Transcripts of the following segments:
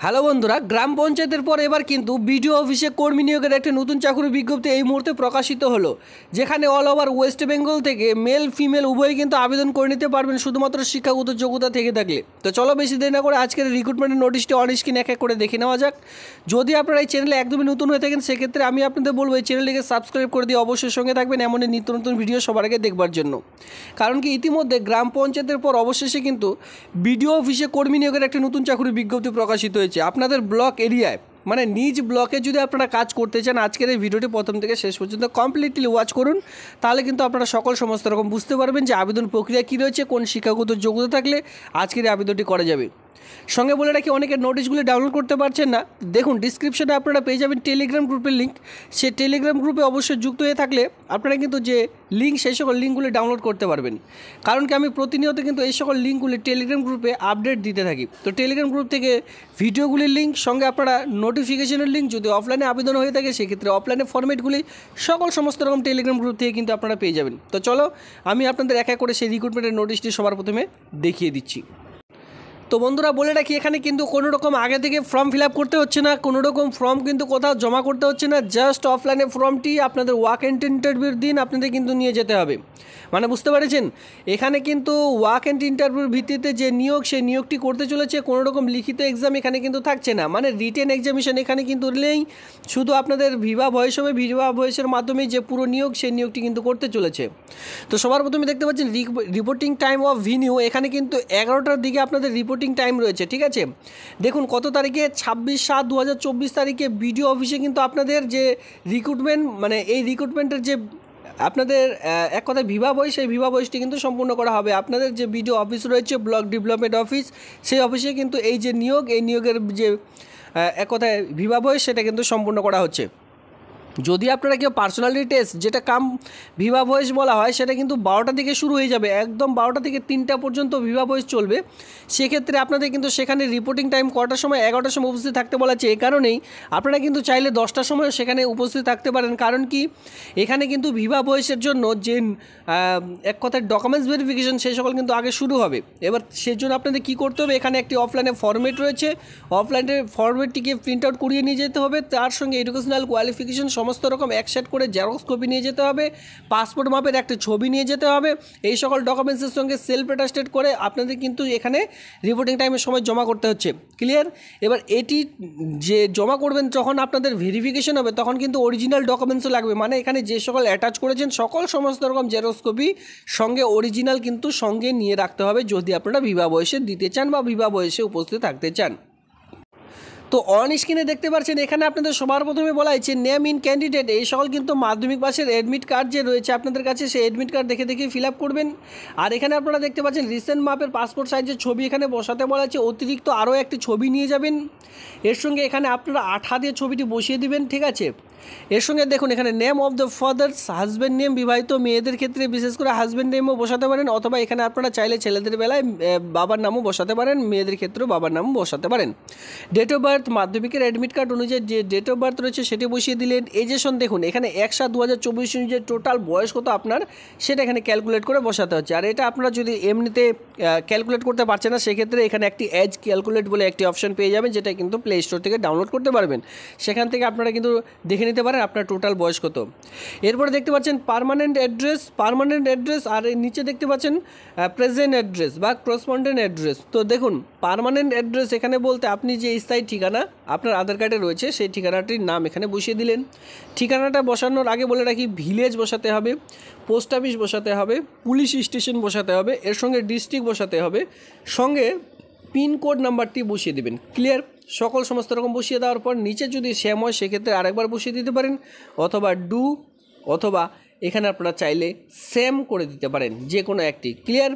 Hello বন্ধুরা, গ্রাম পঞ্চায়েতের পর এবার কিন্তু বিডিও অফিসে কর্মী নিয়োগের একটি নতুন চাকরির বিজ্ঞপ্তি এই মুহূর্তে প্রকাশিত হলো, যেখানে অল ওভার ওয়েস্ট বেঙ্গল থেকে মেল ফিমেল উভয়ই কিন্তু আবেদন করে নিতে পারবেন শুধুমাত্র শিক্ষাগত যোগ্যতা থেকে থাকলে। তো চলো বেশি দেরি না করে আজকের রিক্রুটমেন্টের নোটিশটি অন স্ক্রিন এক এক করে দেখে নেওয়া যাক। যদি আপনারা এই চ্যানেলে একদমই নতুন হয়ে থাকেন সেক্ষেত্রে আমি আপনাদের বলবো এই চ্যানেলটিকে সাবস্ক্রাইব করে দিয়ে অবশ্যই সঙ্গে থাকবেন এমনই নিত্য নতুন ভিডিও সবার আগে দেখবার জন্য। কারণ কি ইতিমধ্যে গ্রাম পঞ্চায়েতের পর অবশেষে কিন্তু বিডিও অফিসে কর্মী নিয়োগের একটি নতুন চাকরির বিজ্ঞপ্তি প্রকাশিত হয়েছে আপনাদের ব্লক এরিয়ায়, মানে নিজ ব্লকে যদি আপনারা কাজ করতে চান আজকের এই ভিডিওটি প্রথম থেকে শেষ পর্যন্ত কমপ্লিটলি ওয়াচ করুন, তাহলে কিন্তু আপনারা সমস্ত রকম বুঝতে পারবেন যে আবেদন প্রক্রিয়া কী রয়েছে, কোন শিক্ষাগত যোগ্যতা থাকলে আজকের এই আবেদনটি করা যাবে। সঙ্গে বলে রাখি অনেকের নোটিশগুলি ডাউনলোড করতে পারছেন না, দেখুন ডিসক্রিপশনে আপনারা পেয়ে যাবেন টেলিগ্রাম গ্রুপের লিঙ্ক। সেই টেলিগ্রাম গ্রুপে অবশ্যই যুক্ত হয়ে থাকলে আপনারা কিন্তু যে লিঙ্ক সেই সকল লিঙ্কগুলি ডাউনলোড করতে পারবেন। কারণ কি আমি প্রতিনিয়ত কিন্তু এই সকল লিঙ্কগুলি টেলিগ্রাম গ্রুপে আপডেট দিতে থাকি। তো টেলিগ্রাম গ্রুপ থেকে ভিডিওগুলির লিঙ্ক সঙ্গে আপনারা নোটিফিকেশনের লিঙ্ক, যদি অফলাইনে আবেদন হয়ে থাকে সেক্ষেত্রে অফলাইনে ফরম্যাটগুলি সমস্ত রকম টেলিগ্রাম গ্রুপ থেকে কিন্তু আপনারা পেয়ে যাবেন। তো চলো আমি আপনাদের এক এক করে সেই রিক্রুটমেন্টের নোটিশটি সবার প্রথমে দেখিয়ে দিচ্ছি। তো বন্ধুরা বলে রাখি এখানে কিন্তু কোনো রকম আগে থেকে ফর্ম ফিল আপ করতে হচ্ছে না, কোনো রকম ফর্ম কিন্তু কোথাও জমা করতে হচ্ছে না, জাস্ট অফলাইনে ফর্মটি আপনাদের ওয়াক অ্যান্ড ইন্টারভিউর দিন আপনাদের কিন্তু নিয়ে যেতে হবে। মানে বুঝতে পেরেছেন, এখানে কিন্তু ওয়াক অ্যান্ড ইন্টারভিউর ভিত্তিতে যে নিয়োগ সেই নিয়োগটি করতে চলেছে, কোনো রকম লিখিত এক্সাম এখানে কিন্তু থাকছে না, মানে রিটেন এক্সামিনেশন এখানে কিন্তু নেই, শুধু আপনাদের ভিভা ভয়েস হবে, ভিভা ভয়েসের মাধ্যমে যে পুরো নিয়োগ সেই নিয়োগটি কিন্তু করতে চলেছে। তো সবার প্রথমে দেখতে পাচ্ছেন রিপোর্টিং টাইম অফ ভিনিউ, এখানে কিন্তু 11টার দিকে আপনাদের রিপোর্টিং টাইম রয়েছে, ঠিক আছে। দেখুন কত তারিখে, 26/7/2024 তারিখে বিডিও অফিসে কিন্তু আপনাদের যে রিক্রুটমেন্ট, মানে এই রিক্রুটমেন্টের যে আপনাদের এক কথায় ভিভা ভয়েস, সেই ভিভা ভয়েসটি কিন্তু সম্পূর্ণ করা হবে। আপনাদের যে বিডিও অফিস রয়েছে ব্লক ডেভেলপমেন্ট অফিস, সেই অফিসে কিন্তু এই যে নিয়োগ, এই নিয়োগের যে এক কথায় ভিভা ভয়েস সেটা কিন্তু সম্পূর্ণ করা হচ্ছে। যদি আপনারা কেউ পার্সোনালিটি টেস্ট, যেটা কাম ভিভা ভয়েস বলা হয়, সেটা কিন্তু 12টা থেকে শুরু হয়ে যাবে, একদম 12টা থেকে 3টা পর্যন্ত ভিভা ভয়েস চলবে। সেক্ষেত্রে আপনাদের কিন্তু সেখানে রিপোর্টিং টাইম কটার সময়, 11টার সময় উপস্থিত থাকতে বলা হচ্ছে। এই কারণেই আপনারা কিন্তু চাইলে 10টার সময় সেখানে উপস্থিত থাকতে পারেন, কারণ কি এখানে কিন্তু ভিভা ভয়েসের জন্য যে এক কথায় ডকুমেন্টস ভেরিফিকেশন সেই সকল কিন্তু আগে শুরু হবে। এবার সেই জন্য আপনাদের কী করতে হবে, এখানে একটি অফলাইনে ফরম্যাট রয়েছে, অফলাইনের ফরম্যাটটিকে প্রিন্ট আউট করিয়ে নিয়ে যেতে হবে, তার সঙ্গে এডুকেশনাল কোয়ালিফিকেশন সমস্ত রকম একসেট করে জেরক্স কপি নিয়ে যেতে হবে, পাসপোর্ট মাপের একটা ছবি নিয়ে যেতে হবে। এই সকল ডকুমেন্টসের সঙ্গে সেলফ অ্যাটাস্টেড করে আপনাদের কিন্তু এখানে রিপোর্টিং টাইমের সময় জমা করতে হচ্ছে। ক্লিয়ার? এবার এটি যে জমা করবেন যখন আপনাদের ভেরিফিকেশন হবে তখন কিন্তু অরিজিনাল ডকুমেন্টসও লাগবে, মানে এখানে যে সকল অ্যাটাচ করেছেন সমস্ত রকম জেরক্স কপি সঙ্গে অরিজিনাল কিন্তু সঙ্গে নিয়ে রাখতে হবে, যদি আপনারা ভিভা বয়সে দিতে চান বা ভিভা বয়সে উপস্থিত থাকতে চান। তো অন স্ক্রিনে দেখতে পাচ্ছেন এখানে আপনাদের সবার প্রথমে বলা হয়েছে নেম ইন ক্যান্ডিডেট, এই সকল কিন্তু মাধ্যমিক পাশের অ্যাডমিট কার্ড যে রয়েছে আপনাদের কাছে, সেই অ্যাডমিট কার্ড দেখে ফিল আপ করবেন। আর এখানে আপনারা দেখতে পাচ্ছেন রিসেন্ট মাপের পাসপোর্ট সাইজের ছবি এখানে বসাতে বলা হয়েছে, অতিরিক্ত আরও একটি ছবি নিয়ে যাবেন। এর সঙ্গে এখানে আপনারা 8 দিয়ে ছবিটি বসিয়ে দিবেন, ঠিক আছে। এর সঙ্গে দেখুন এখানে name of the father's, husband name, বিবাহিত মেয়েদের ক্ষেত্রে বিশেষ করে হাজব্যান্ড নেমও বসাতে পারেন, অথবা এখানে আপনারা চাইলে ছেলেদের বেলায় বাবার নামও বসাতে পারেন, মেয়েদের ক্ষেত্রেও বাবার নামও বসাতে পারেন। ডেট অফ বার্থ, মাধ্যমিকের অ্যাডমিট কার্ড অনুযায়ী যে ডেট অফ বার্থ রয়েছে সেটি বসিয়ে দিলেন। এজেশন দেখুন এখানে 1/7/2024 অনুযায়ী টোটাল বয়স কত আপনার সেটা এখানে ক্যালকুলেট করে বসাতে হচ্ছে। আর এটা আপনারা যদি এমনিতে ক্যালকুলেট করতে পারছেন না সেক্ষেত্রে এখানে একটি এজ ক্যালকুলেট বলে একটি অপশন পেয়ে যাবেন, যেটা কিন্তু প্লে স্টোর থেকে ডাউনলোড করতে পারবেন। সেখান থেকে আপনারা কিন্তু দেখে নিতে পারেন আপনার টোটাল বয়স কত। এরপরে দেখতে পাচ্ছেন পার্মানেন্ট অ্যাড্রেস, আর নিচে দেখতে পাচ্ছেন প্রেজেন্ট অ্যাড্রেস বা করসপন্ডেন্ট অ্যাড্রেস। তো দেখুন পার্মানেন্ট অ্যাড্রেস এখানে বলতে আপনি যে স্থায়ী ঠিকানা আপনার আধার কার্ডে রয়েছে সেই ঠিকানাটির নাম এখানে বসিয়ে দিলেন। ঠিকানাটা বসানোর আগে বলে রাখি ভিলেজ বসাতে হবে, পোস্ট অফিস বসাতে হবে, পুলিশ স্টেশন বসাতে হবে, এর সঙ্গে ডিস্ট্রিক্ট বসাতে হবে, সঙ্গে পিনকোড নাম্বারটি বসিয়ে দেবেন। ক্লিয়ার? সমস্ত রকম বসিয়ে দেওয়ার পর নিচে যদি সেম হয় সেক্ষেত্রে আরেকবার বসিয়ে দিতে পারেন, অথবা ডু, অথবা এখানে আপনারা চাইলে সেম করে দিতে পারেন, যে কোনো একটি। ক্লিয়ার?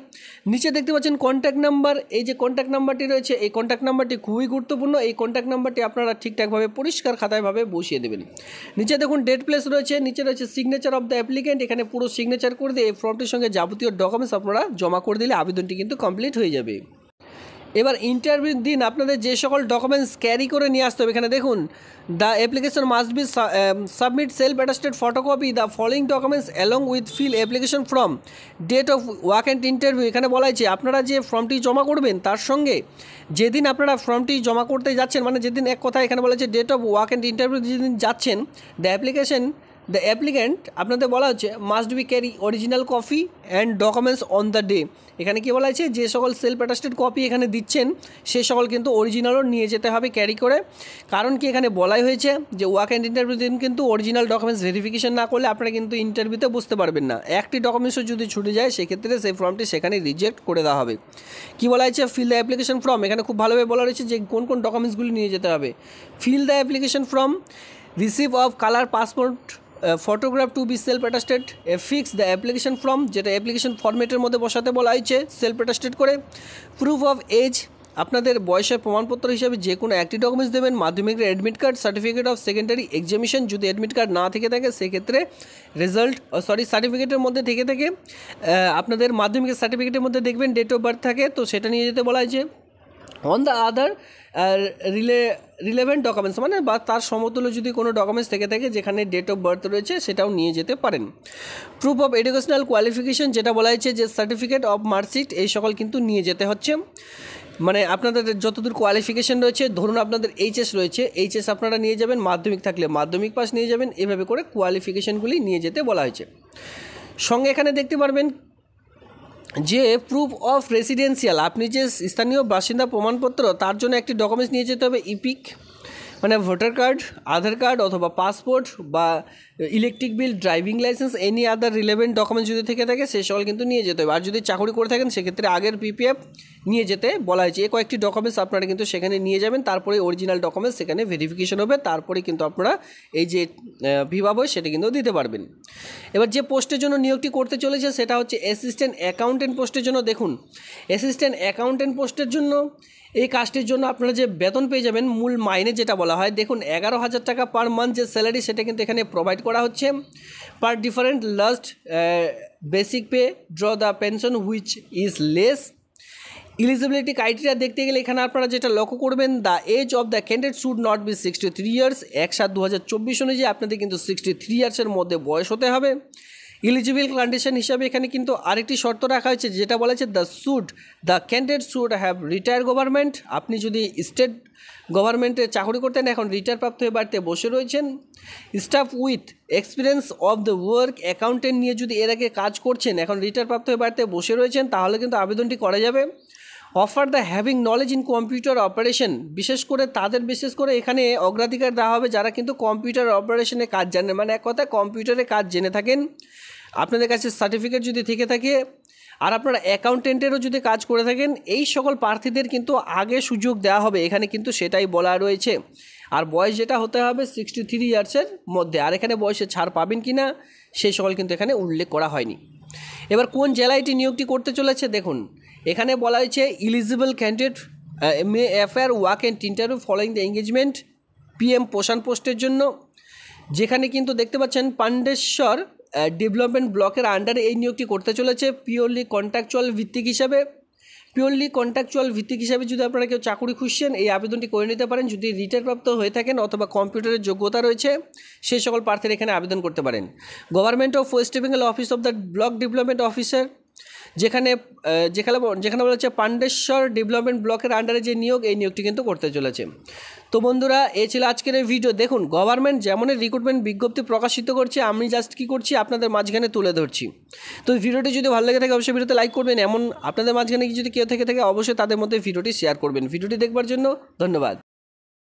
নিচে দেখতে পাচ্ছেন কন্ট্যাক্ট নাম্বার, এই যে কন্ট্যাক্ট নাম্বারটি রয়েছে এই কন্ট্যাক্ট নাম্বারটি খুবই গুরুত্বপূর্ণ, এই কন্ট্যাক্ট নাম্বারটি আপনারা ঠিকঠাকভাবে পরিষ্কার খাতায়ভাবে বসিয়ে দেবেন। নিচে দেখুন ডেট প্লেস রয়েছে, নিচে রয়েছে সিগনেচার অফ দ্য অ্যাপ্লিকেন্ট, এখানে পুরো সিগনেচার করে দিয়ে এই ফর্মটির সঙ্গে যাবতীয় ডকুমেন্টস আপনারা জমা করে দিলে আবেদনটি কিন্তু কমপ্লিট হয়ে যাবে। এবার ইন্টারভিউর দিন আপনাদের যে সকল ডকুমেন্টস ক্যারি করে নিয়ে আসতে হবে, এখানে দেখুন the application must be submit self attested photocopy the following documents along with fill application form date of walk and interview. এখানে বলা হয়েছে আপনারা যে ফর্মটি জমা করবেন তার সঙ্গে যেদিন আপনারা ফর্মটি জমা করতে যাচ্ছেন, মানে যেদিন এক কথা এখানে বলা হচ্ছে date of walk and interview যেদিন যাচ্ছেন, দ্য অ্যাপ্লিক্যান্ট আপনাদের বলা হচ্ছে must be carry original copy and documents on the day. এখানে কি বলা হয়েছে যে সকল সেলফ অ্যাটাস্টেড কপি এখানে দিচ্ছেন সে সকল কিন্তু অরিজিনালও নিয়ে যেতে হবে ক্যারি করে। কারণ কি এখানে বলাই হয়েছে যে ওয়াক অ্যান্ড ইন্টারভিউ দিন কিন্তু অরিজিনাল ডকুমেন্টস ভেরিফিকেশন না করলে আপনারা কিন্তু ইন্টারভিউতে বসতে পারবেন না। একটি ডকুমেন্টসও যদি ছুটে যায় সেক্ষেত্রে সেই ফর্মটি সেখানে রিজেক্ট করে দেওয়া হবে। কি বলা হয়েছে ফিল দ্য অ্যাপ্লিকেশন ফর্ম, এখানে খুব ভালোভাবে বলা রয়েছে যে কোন কোন ডকুমেন্টসগুলি নিয়ে যেতে হবে। Fill the application form, receive of colour passport photograph to be self attested, fix the application form যেটা অ্যাপ্লিকেশন ফরম্যাটের মধ্যে বসাতে বলা হয়েছে সেলফ অ্যাটাস্টেড করে। প্রুফ অফ এজ, আপনাদের বয়সের প্রমাণপত্র হিসাবে যে কোনো একটি ডকুমেন্টস দেবেন, মাধ্যমিকের admit card, certificate of secondary examination, যদি অ্যাডমিট কার্ড না থেকে থাকে সেক্ষেত্রে সার্টিফিকেটের মধ্যে থেকে থাকে আপনাদের মাধ্যমিকের সার্টিফিকেটের মধ্যে দেখবেন ডেট অফ বার্থ থাকে, তো সেটা নিয়ে যেতে বলা হয়েছে। On the other relevant documents, মানে বা তার সমতুল্য যদি কোনো ডকুমেন্টস থেকে থাকে যেখানে ডেট অফ বার্থ রয়েছে সেটাও নিয়ে যেতে পারেন। প্রুফ অফ এডুকেশনাল কোয়ালিফিকেশন, যেটা বলা হয়েছে যে সার্টিফিকেট অফ মার্কশিট এই সকল কিন্তু নিয়ে যেতে হচ্ছে। মানে আপনাদের যতদূর কোয়ালিফিকেশন রয়েছে, ধরুন আপনাদের এইচএস রয়েছে, এইচএস আপনারা নিয়ে যাবেন, মাধ্যমিক থাকলে মাধ্যমিক পাস নিয়ে যাবেন, এভাবে করে কোয়ালিফিকেশনগুলি নিয়ে যেতে বলা হয়েছে। সঙ্গে এখানে দেখতে পারবেন যে প্রুফ অফ রেসিডেন্সিয়াল, আপনি যে স্থানীয় বাসিন্দা প্রমাণপত্র তার জন্য একটি ডকুমেন্টস নিয়ে যেতে হবে, ইপিক মানে ভোটার কার্ড, আধার কার্ড অথবা পাসপোর্ট বা electric bill, driving licence, any other relevant documents যদি থেকে থাকে সে সকল কিন্তু নিয়ে যেতে হবে। আর যদি চাকরি করে থাকেন সেক্ষেত্রে আগের পিপিএফ নিয়ে যেতে বলা হয়েছে। এই কয়েকটি ডকুমেন্টস আপনারা কিন্তু সেখানে নিয়ে যাবেন, তারপরে অরিজিনাল ডকুমেন্টস সেখানে ভেরিফিকেশন হবে, তারপরে কিন্তু আপনারা এই যে ভিভা বই সেটা কিন্তু দিতে পারবেন। এবার যে পোস্টের জন্য নিয়োগটি করতে চলেছে সেটা হচ্ছে অ্যাসিস্ট্যান্ট অ্যাকাউন্টেন্ট পোস্টের জন্য। দেখুন অ্যাসিস্ট্যান্ট অ্যাকাউন্টেন্ট পোস্টের জন্য এই কাজটির জন্য আপনারা যে বেতন পেয়ে যাবেন, মূল মাইনে যেটা বলা হয়, দেখুন 11,000 টাকা পার মান্থ যে স্যালারি সেটা কিন্তু এখানে প্রোভাইড করা হচ্ছে। Per different last basic pay draw the pension which is less. Eligibility criteria দেখতে গেলে এখানে আপনারা যেটা লক্ষ্য করবেন, the age of the candidate should not be 63 years. 1/7/2024 অনুযায়ী আপনাদের কিন্তু 63 ইয়ার্সের মধ্যে বয়স হতে হবে। এলিজিবল কন্ডিশন হিসাবে এখানে কিন্তু আরেকটি শর্ত রাখা হয়েছে যেটা বলেছে the candidate should have retire government. আপনি যদি স্টেট গভর্নমেন্টে চাকরি করতেন, এখন রিটায়ার প্রাপ্ত হয়ে বাড়িতে বসে রয়েছেন। Staff with experience of the work, accountant নিয়ে যদি এর আগে কাজ করছেন, এখন রিটায়ার প্রাপ্ত হয়ে বাড়িতে বসে রয়েছেন, তাহলে কিন্তু আবেদনটি করা যাবে। Offer the having knowledge in computer operation, বিশেষ করে এখানে অগ্রাধিকার দেওয়া হবে যারা কিন্তু কম্পিউটার অপারেশনে কাজ জানেন, মানে এক কথায় কম্পিউটারে কাজ জেনে থাকেন। আপনাদের কাছে সার্টিফিকেট যদি থেকে থাকে আর আপনারা অ্যাকাউন্টেন্টেরও যদি কাজ করে থাকেন, এই সকল প্রার্থীদের কিন্তু আগে সুযোগ দেওয়া হবে, এখানে কিন্তু সেটাই বলা রয়েছে। আর বয়স যেটা হতে হবে 63 ইয়ার্সের মধ্যে। আর এখানে বয়সে ছাড় পাবেন কি না সেই সকল কিন্তু এখানে উল্লেখ করা হয়নি। এবার কোন জেলায় এটি নিয়োগটি করতে চলেছে, দেখুন এখানে বলা হয়েছে eligible candidate may affair work and interview following the engagement PM পোষণ পোস্টের জন্য, যেখানে কিন্তু দেখতে পাচ্ছেন পান্ডেশ্বর ডেভেলপমেন্ট ব্লকের আন্ডারে এই নিয়োগটি করতে চলেছে পিওরলি কন্ট্রাকচুয়াল ভিত্তিক হিসাবে। যদি আপনারা কেউ চাকরি খুঁজছেন এই আবেদনটি করে নিতে পারেন, যদি রিটায়ারপ্রাপ্ত হয়ে থাকেন অথবা কম্পিউটারের যোগ্যতা রয়েছে সেই সকল প্রার্থীরা এখানে আবেদন করতে পারেন। Government of West Bengal office of the block development officer, যেখানে বলা হচ্ছে পান্ডেশ্বর ডেভেলপমেন্ট ব্লকের আন্ডারে যে নিয়োগ, এই নিয়োগটি কিন্তু করতে চলেছে। তো বন্ধুরা এই ছিল আজকের এই ভিডিও। দেখুন গভর্নমেন্ট যেমনই রিক্রুটমেন্ট বিজ্ঞপ্তি প্রকাশিত করছে, আমি জাস্ট কী করছি আপনাদের মাঝখানে তুলে ধরছি। তো ভিডিওটি যদি ভালো লেগে থাকে অবশ্যই ভিডিওতে লাইক করবেন, এমন আপনাদের মাঝখানে যদি কেউ থেকে থাকে অবশ্যই তাদের মধ্যে ভিডিওটি শেয়ার করবেন। ভিডিওটি দেখবার জন্য ধন্যবাদ।